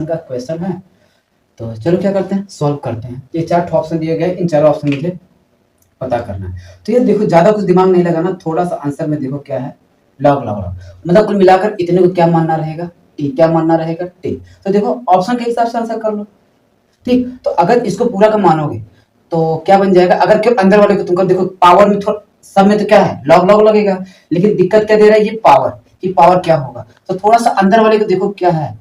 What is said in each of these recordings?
का क्वेश्चन है। तो चलो क्या करते हैं, सॉल्व करते हैं। ये 4 ऑप्शन दिए गए, इन चारों ऑप्शन मुझे पता करना है। तो ये देखो ज्यादा कुछ दिमाग नहीं लगाना, थोड़ा सा आंसर में देखो क्या है, लॉग लॉग लॉग मतलब कुल मिलाकर इतने को क्या मानना रहेगा, टी क्या मानना रहेगा, टी। तो देखो ऑप्शन के हिसाब से आंसर कर लो। ठीक, तो अगर इसको पूरा का मानोगे तो क्या बन जाएगा, अगर क्यों अंदर वाले को तुमको देखो पावर में थोड़ा सब में तो क्या है लॉग लॉग लगेगा, लेकिन दिक्कत क्या दे रहा है ये पावर, कि पावर क्या होगा। तो थोड़ा सा अंदर वाले को देखो क्या है,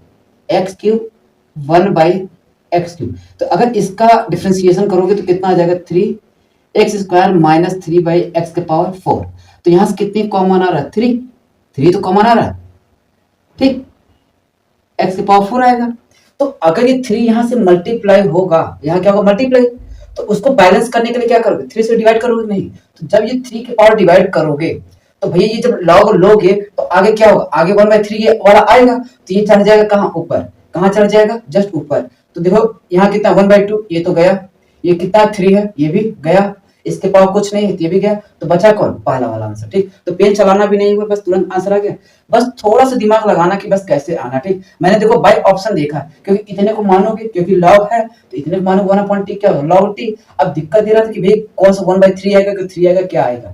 एक्स क्यूब 1/x क्यूब। तो अगर इसका डिफ्रेंसिएशन करोगे तो कितना आ जाएगा, 3x² माइनस 3/x⁴। तो यहां से कितनी कॉमन आ रहा है, 3, 3 तो कॉमन आ रहा है। ठीक, x⁴ आएगा। तो अगर ये 3 यहां से मल्टीप्लाई होगा, यहां क्या होगा मल्टीप्लाई, तो उसको बैलेंस करने के लिए क्या करोगे, 3 से डिवाइड करोगे नहीं। तो जब ये 3 की पावर डिवाइड करोगे तो भैया ये जब लॉग लोगे तो आगे क्या होगा, आगे 1/3 ये वाला आएगा, तो ये चढ़ जाएगा कहाँ ऊपर, कहाँ चढ़ जाएगा जस्ट ऊपर। तो देखो यहाँ कितना 1/2 ये तो गया, ये कितना 3 है ये भी गया, इसके पावर कुछ नहीं है ये भी गया, तो बचा कौन, पहला वाला आंसर। ठीक, तो पेन चलाना भी नहीं हुआ, बस तुरंत आंसर आ गया। बस थोड़ा सा दिमाग लगाना कि बस कैसे आना। ठीक, मैंने देखो बाई ऑप्शन देखा, क्योंकि इतने को मानोगे, क्योंकि लॉग है तो इतने को मानोगे 1/t क्या होगा लॉग टी। अब दिक्कत ये रहा था कि भाई कौन सा 1/3 आएगा कि 3 आएगा क्या आएगा।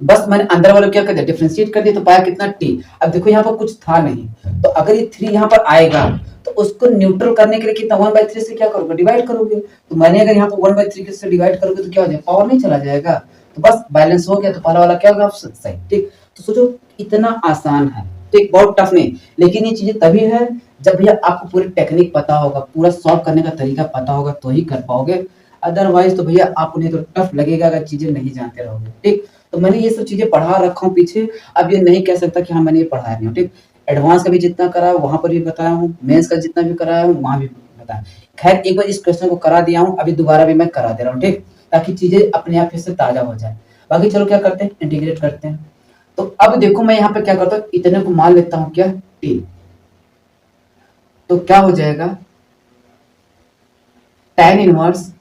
बस मैंने अंदर वाले क्या कर दिया, डिफरेंशिएट कर दिया, तो पाया कितना टी। अब देखो यहाँ पर कुछ था नहीं, तो अगर ये 3 यहाँ पर आएगा तो उसको न्यूट्रल करने के लिए कितना 1/3 से क्या करोगे, डिवाइड करोगे। तो मैंने अगर यहाँ पर 1/3 से डिवाइड करोगे तो क्या हो जाएगा, पावर नहीं चला जाएगा, तो बस बैलेंस हो गया, तो पहला वाला क्या होगा ऑप्शन सही। ठीक, तो सोचो इतना आसान है। ठीक, बहुत टफ नहीं, लेकिन ये चीजें तभी है जब भैया आपको पूरी टेक्निक पता होगा, पूरा सॉल्व करने का तरीका पता होगा तो ही कर पाओगे। अदरवाइज तो भैया आपको नहीं तो टफ लगेगा अगर चीजें नहीं जानते रहोगे। ठीक, तो मैंने ये सब चीजें पढ़ा रखा हूँ पीछे, अब ये नहीं कह सकता कि हाँ मैंने ये पढ़ाया नहीं हूँ। ठीक, एडवांस का भी जितना करा है वहां पर भी बताया हूँ, मेंस का जितना भी कराया हूँ वहां भी बताया। खैर एक बार इस क्वेश्चन को करा दिया हूँ, अभी दोबारा भी मैं करा दे रहा हूँ। ठीक, ताकि चीजें अपने आप फिर से ताजा हो जाए। बाकी चलो क्या करते हैं, इंटीग्रेट करते हैं। तो अब देखो मैं यहाँ पे क्या करता हूँ, इतने को मान लेता हूँ क्या टी, तो क्या हो जाएगा tan इनवर्स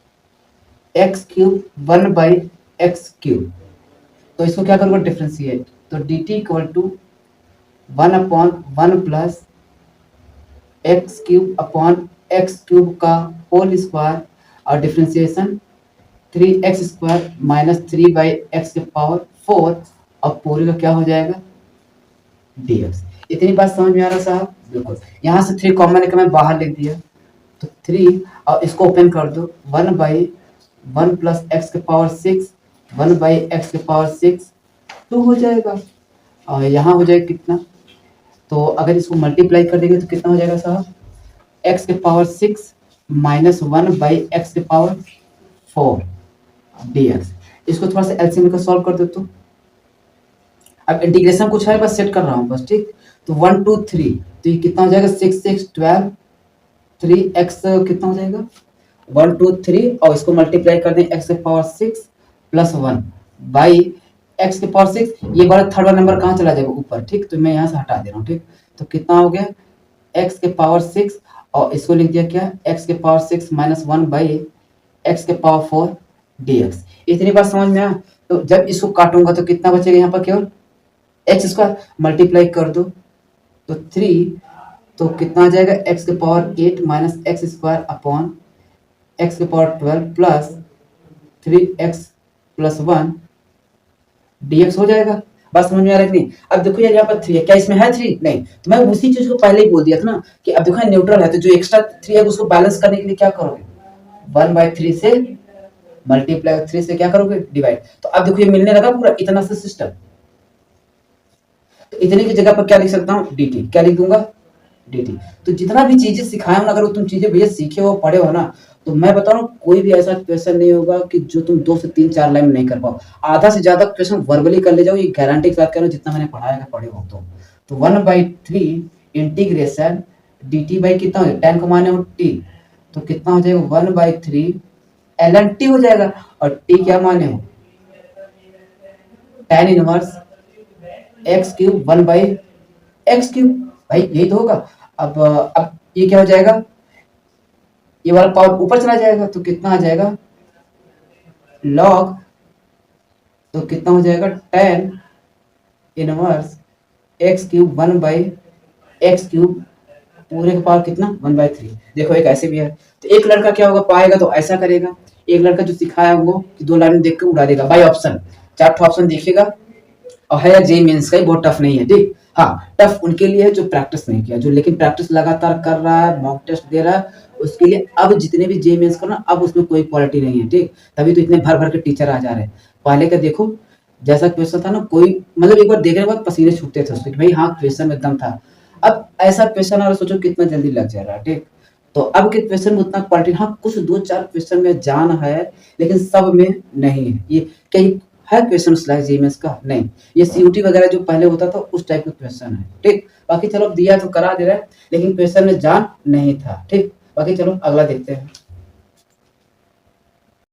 x³ 1/x³। तो इसको क्या करूंगा डिफरेंशिएट, तो dt equal to 1/1 plus x³ का होल स्क्वायर, और डिफरेंशिएशन 3x² माइनस 3/x⁴, और पूरे का क्या हो जाएगा dx। इतनी बात समझ में आ रहा साहब, बिल्कुल। यहाँ से 3 कॉमन है मैं बाहर लिख दिया, तो 3 और इसको ओपन कर दो, 1/1 प्लस x⁴, 1/x⁴ 2 हो जाएगा, और यहाँ हो जाएगा कितना, तो अगर इसको मल्टीप्लाई कर देंगे तो कितना हो जाएगा साहब, x⁴ माइनस 1/x⁴ dx। इसको थोड़ा सा एलसीएम का सॉल्व कर दो। तो अब इंटीग्रेशन कुछ है बस सेट कर रहा हूँ बस। ठीक, तो 1 2 3, तो ये कितना हो जाएगा 6 6 12, 3x कितना हो जाएगा 1 2 3, और इसको मल्टीप्लाई कर दें x⁴ प्लस 1 बाई x⁴। ये बार थर्ड वाला नंबर कहाँ चला जाएगा ऊपर। ठीक, तो मैं यहाँ से हटा दे रहा हूँ। ठीक, तो कितना हो गया x⁴, और इसको लिख दिया क्या x⁴ minus 1 by x⁴ dx। इतनी बात समझ में आया। तो जब इसको काटूंगा तो कितना बचेगा यहाँ पर, केवल x² मल्टीप्लाई कर दो तो 3, तो कितना आ जाएगा x⁴ minus x² upon x⁴ plus 3x plus 1 dx हो जाएगा। बस समझ में आ रहा है कि नहीं। अब देखो यार यहाँ पर 3 है, क्या इसमें है 3 नहीं, तो मैं उसी चीज को पहले ही बोल दिया था ना कि अब देखो न्यूट्रल है, तो जो एक्स्ट्रा 3 है उसको बैलेंस करने के लिए क्या करोगे, 1/3 से मल्टीप्लाई 3 से क्या करोगे डिवाइड। तो अब देखो ये मिलने लगा पूरा इतना सा सिस्टम। तो इतने की जगह पर क्या लिख सकता हूँ dt, क्या लिख दूंगा dt। तो जितना भी चीजें सिखाया हूं ना, अगर तुम चीजें भैया सीखे हो पढ़े हो ना, तो मैं बता रहा हूँ कोई भी ऐसा क्वेश्चन नहीं होगा कि जो तुम 2 से 3 4 लाइन में नहीं कर पाओ। आधा से ज्यादा क्वेश्चन वर्बली कर ले जाओ, ये गारंटी के साथ कह रहा हूँ, जितना मैंने पढ़ाया है पढ़े हो तो 1/3 इंटीग्रेशन dt बाई कितना हो जाएगा, 10 को माने हो t, तो कितना हो जाएगा 1/3 ln t हो जाएगा, और t क्या माने हो tan इनवर्स x³ 1/x³। भाई यही तो होगा। अब ये क्या हो जाएगा, ये वाला पावर ऊपर चला जाएगा, तो कितना आ जाएगा लॉग, तो कितना हो जाएगा tan इनवर्स x³ 1/x³ पूरे का पावर कितना 1/3। देखो एक ऐसे भी है, तो एक लड़का क्या होगा पाएगा तो ऐसा करेगा, एक लड़का जो सिखाया वो कि 2 लाइन देख के उड़ा देगा बाय ऑप्शन, 4 ऑप्शन देखेगा और है जे मेंस का ही, बहुत टफ नहीं है ठीक। हाँ टफ उनके लिए है जो प्रैक्टिस नहीं किया, जो लेकिन प्रैक्टिस लगातार कर रहा है, मॉक टेस्ट दे रहा है, उसके लिए अब जितने भी जे मेंस करना अब उसमें कोई क्वालिटी नहीं है ठीक। तभी तो इतने भर भर के टीचर आ जा रहे हैं। पहले का देखो जैसा क्वेश्चन था ना, कोई मतलब एक बार देखने के बाद पसीने छूटते थे उसके कि भाई हाँ क्वेश्चन में एकदम था। अब ऐसा क्वेश्चन और सोचो कितना जल्दी लग जा रहा है ठीक। तो अब के क्वेश्चन में उतना क्वालिटी, हाँ कुछ 2-4 क्वेश्चन में जान है लेकिन सब में नहीं है। ये कई है क्वेश्चन लाइक जीएमएस का नहीं, ये सीयूटी वगैरह जो पहले होता था उस टाइप का क्वेश्चन है ठीक। बाकी चलो दिया तो करा दे रहा है लेकिन क्वेश्चन में जान नहीं था ठीक। बाकी चलो अगला देखते हैं।